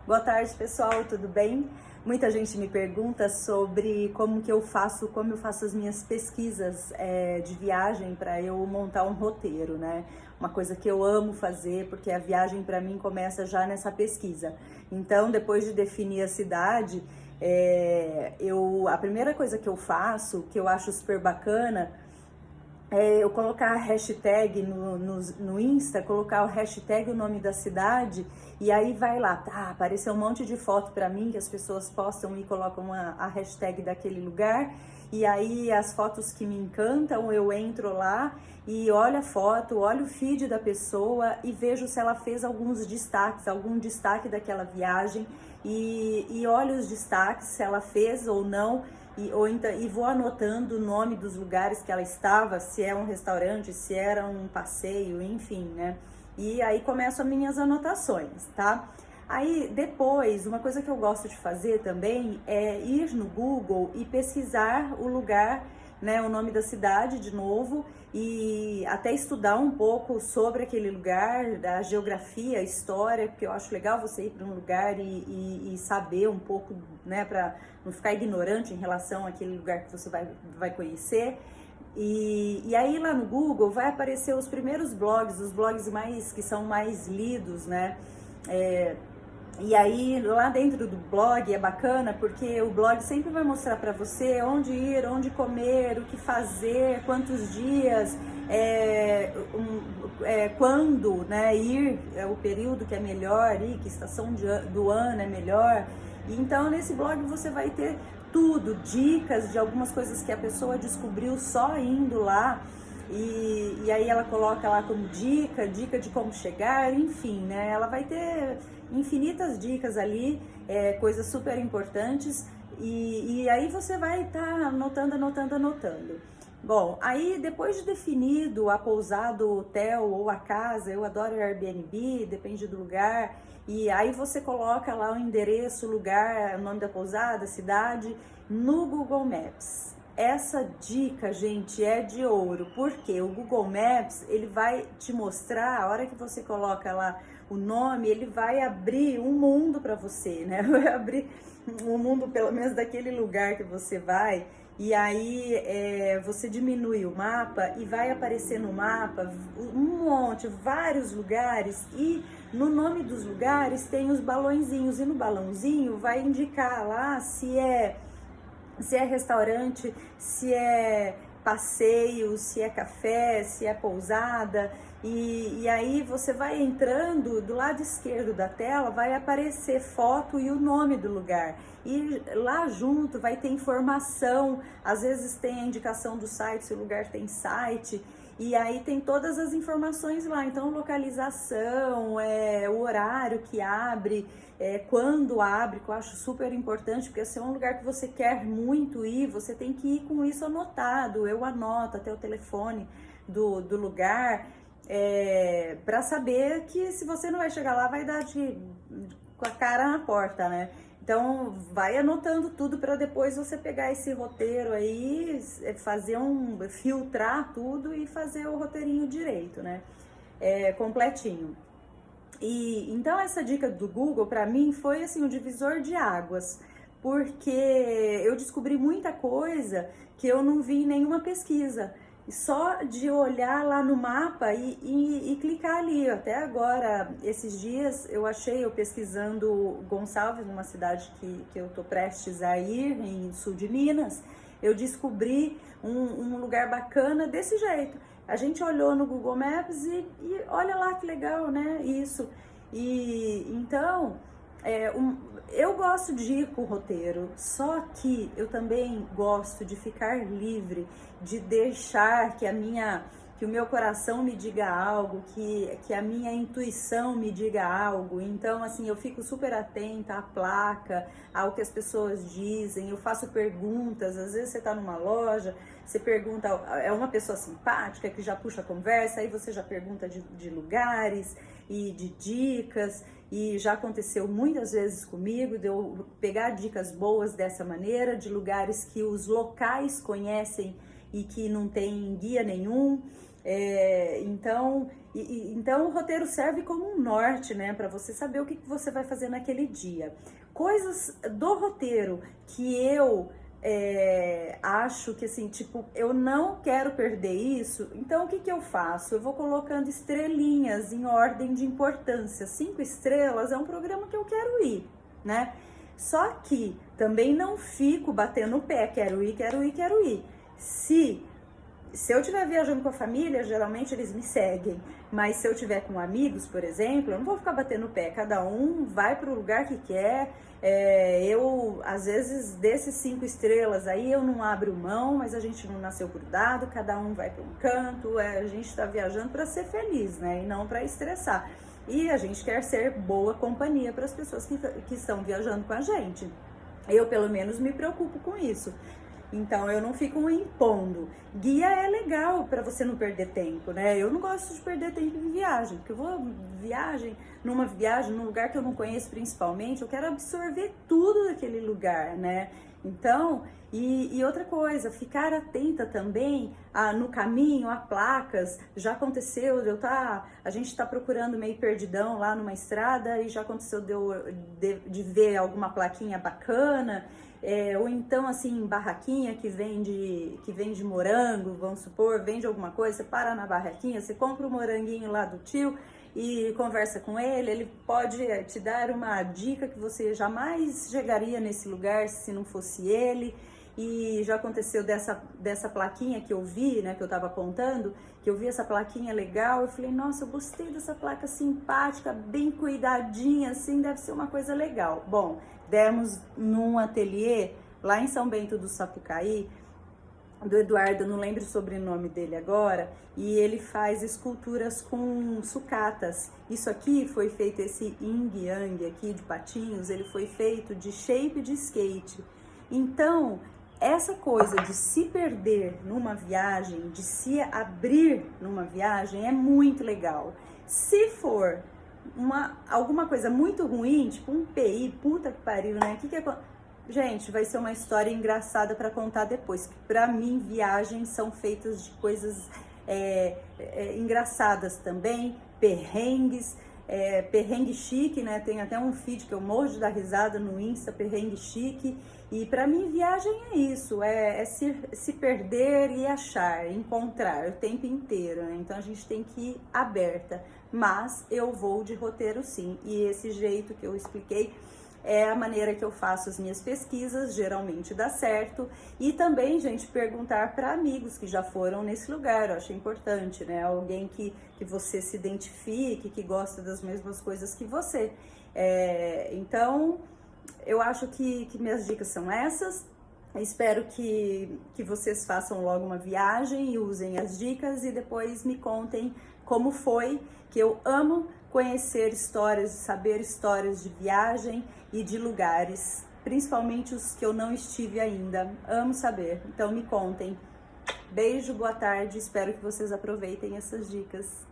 Boa tarde, pessoal, tudo bem? Muita gente me pergunta sobre como eu faço as minhas pesquisas de viagem para eu montar um roteiro, né? Uma coisa que eu amo fazer, porque a viagem para mim começa já nessa pesquisa. Então, depois de definir a cidade, a primeira coisa que eu faço, que eu acho super bacana, eu colocar a hashtag no Insta, colocar o hashtag, o nome da cidade, e aí vai lá, tá, apareceu um monte de foto pra mim, que as pessoas postam e colocam a hashtag daquele lugar, e aí as fotos que me encantam, eu entro lá e olho a foto, olho o feed da pessoa e vejo se ela fez alguns destaques, algum destaque daquela viagem, e olho os destaques, se ela fez ou não, e vou anotando o nome dos lugares que ela estava, se é um restaurante, se era um passeio, enfim, né? E aí começo as minhas anotações, tá? Aí depois, uma coisa que eu gosto de fazer também é ir no Google e pesquisar o lugar, né, o nome da cidade de novo, e até estudar um pouco sobre aquele lugar, da geografia, a história, porque eu acho legal você ir para um lugar e saber um pouco, né, para não ficar ignorante em relação àquele lugar que você vai conhecer. E aí lá no Google vai aparecer os primeiros blogs, os blogs que são mais lidos, né? E aí lá dentro do blog é bacana porque o blog sempre vai mostrar para você onde ir, onde comer, o que fazer, quantos dias, quando, né, ir, o período que é melhor ir, que estação do ano é melhor. Então nesse blog você vai ter tudo, dicas de algumas coisas que a pessoa descobriu só indo lá. E aí ela coloca lá como dica de como chegar, enfim, né? Ela vai ter infinitas dicas ali, coisas super importantes, e aí você vai estar anotando. Bom, aí depois de definido a pousada, o hotel ou a casa, eu adoro Airbnb, depende do lugar, e aí você coloca lá o endereço, o lugar, o nome da pousada, a cidade, no Google Maps. Essa dica, gente, é de ouro, porque o Google Maps, ele vai te mostrar, a hora que você coloca lá o nome, ele vai abrir um mundo para você, né? Vai abrir um mundo, pelo menos daquele lugar que você vai, e aí você diminui o mapa e vai aparecer no mapa vários lugares, e no nome dos lugares tem os balõezinhos, e no balãozinho vai indicar lá se é restaurante, se é passeio, se é café, se é pousada, e aí você vai entrando, do lado esquerdo da tela vai aparecer foto e o nome do lugar, e lá junto vai ter informação, às vezes tem a indicação do site, se o lugar tem site, e aí tem todas as informações lá, então localização, o horário que abre, quando abre, que eu acho super importante, porque se é um lugar que você quer muito ir, você tem que ir com isso anotado, eu anoto até o telefone do lugar, para saber que se você não vai chegar lá, vai dar com a cara na porta, né? Então, vai anotando tudo para depois você pegar esse roteiro aí, filtrar tudo e fazer o roteirinho direito, né? Completinho. E então essa dica do Google para mim foi assim um divisor de águas, porque eu descobri muita coisa que eu não vi em nenhuma pesquisa. Só de olhar lá no mapa e clicar ali. Até agora, esses dias, eu pesquisando Gonçalves, numa cidade que eu tô prestes a ir, em sul de Minas, eu descobri um lugar bacana desse jeito. A gente olhou no Google Maps e olha lá que legal, né? Isso. E então, eu gosto de ir com o roteiro, só que eu também gosto de ficar livre, de deixar que o meu coração me diga algo, que a minha intuição me diga algo. Então, assim, eu fico super atenta à placa, ao que as pessoas dizem, eu faço perguntas. Às vezes você tá numa loja, você pergunta, é uma pessoa simpática que já puxa a conversa, aí você já pergunta de lugares e de dicas, e já aconteceu muitas vezes comigo de eu pegar dicas boas dessa maneira, de lugares que os locais conhecem e que não tem guia nenhum. Então o roteiro serve como um norte, né, para você saber o que você vai fazer naquele dia. Coisas do roteiro que eu acho que assim, tipo, eu não quero perder isso, então o que eu faço? Eu vou colocando estrelinhas em ordem de importância. 5 estrelas é um programa que eu quero ir, né? Só que também não fico batendo o pé, quero ir, quero ir, quero ir. Se eu estiver viajando com a família, geralmente eles me seguem. Mas se eu estiver com amigos, por exemplo, eu não vou ficar batendo o pé. Cada um vai para o lugar que quer. Às vezes, desses 5 estrelas aí, eu não abro mão, mas a gente não nasceu grudado, cada um vai para um canto. A gente está viajando para ser feliz, né? E não para estressar. E a gente quer ser boa companhia para as pessoas que estão viajando com a gente. Eu, pelo menos, me preocupo com isso. Então, eu não fico impondo. Guia é legal para você não perder tempo, né? Eu não gosto de perder tempo em viagem, porque eu vou numa viagem, num lugar que eu não conheço principalmente, eu quero absorver tudo daquele lugar, né? Então, e outra coisa, ficar atenta também no caminho, a placas. Já aconteceu a gente tá procurando meio perdidão lá numa estrada e já aconteceu de ver alguma plaquinha bacana. Ou então assim, barraquinha que vende morango, vamos supor, vende alguma coisa, você para na barraquinha, você compra o moranguinho lá do tio e conversa com ele pode te dar uma dica que você jamais chegaria nesse lugar se não fosse ele. E já aconteceu dessa plaquinha que eu vi, né, que eu tava contando, que eu vi essa plaquinha legal, eu falei, nossa, eu gostei dessa placa simpática, bem cuidadinha, assim, deve ser uma coisa legal. Bom, demos num ateliê lá em São Bento do Sapucaí, do Eduardo, eu não lembro o sobrenome dele agora, e ele faz esculturas com sucatas. Isso aqui foi feito, esse yin yang aqui de patinhos, ele foi feito de shape de skate. Então, essa coisa de se perder numa viagem, de se abrir numa viagem é muito legal. Se for alguma coisa muito ruim, tipo um PI, puta que pariu, né? Gente, vai ser uma história engraçada para contar depois. Para mim, viagens são feitas de coisas engraçadas também, perrengues. Perrengue chique, né? Tem até um feed que eu morro de dar risada no Insta, perrengue chique. E para mim viagem é isso, se perder e achar, encontrar o tempo inteiro, né? Então a gente tem que ir aberta, mas eu vou de roteiro sim, e esse jeito que eu expliquei é a maneira que eu faço as minhas pesquisas, geralmente dá certo. E também, gente, perguntar para amigos que já foram nesse lugar, eu acho importante, né? Alguém que você se identifique, que gosta das mesmas coisas que você. Então, eu acho que minhas dicas são essas. Espero que vocês façam logo uma viagem e usem as dicas e depois me contem como foi, que eu amo conhecer histórias, saber histórias de viagem e de lugares, principalmente os que eu não estive ainda. Amo saber, então me contem. Beijo, boa tarde, espero que vocês aproveitem essas dicas.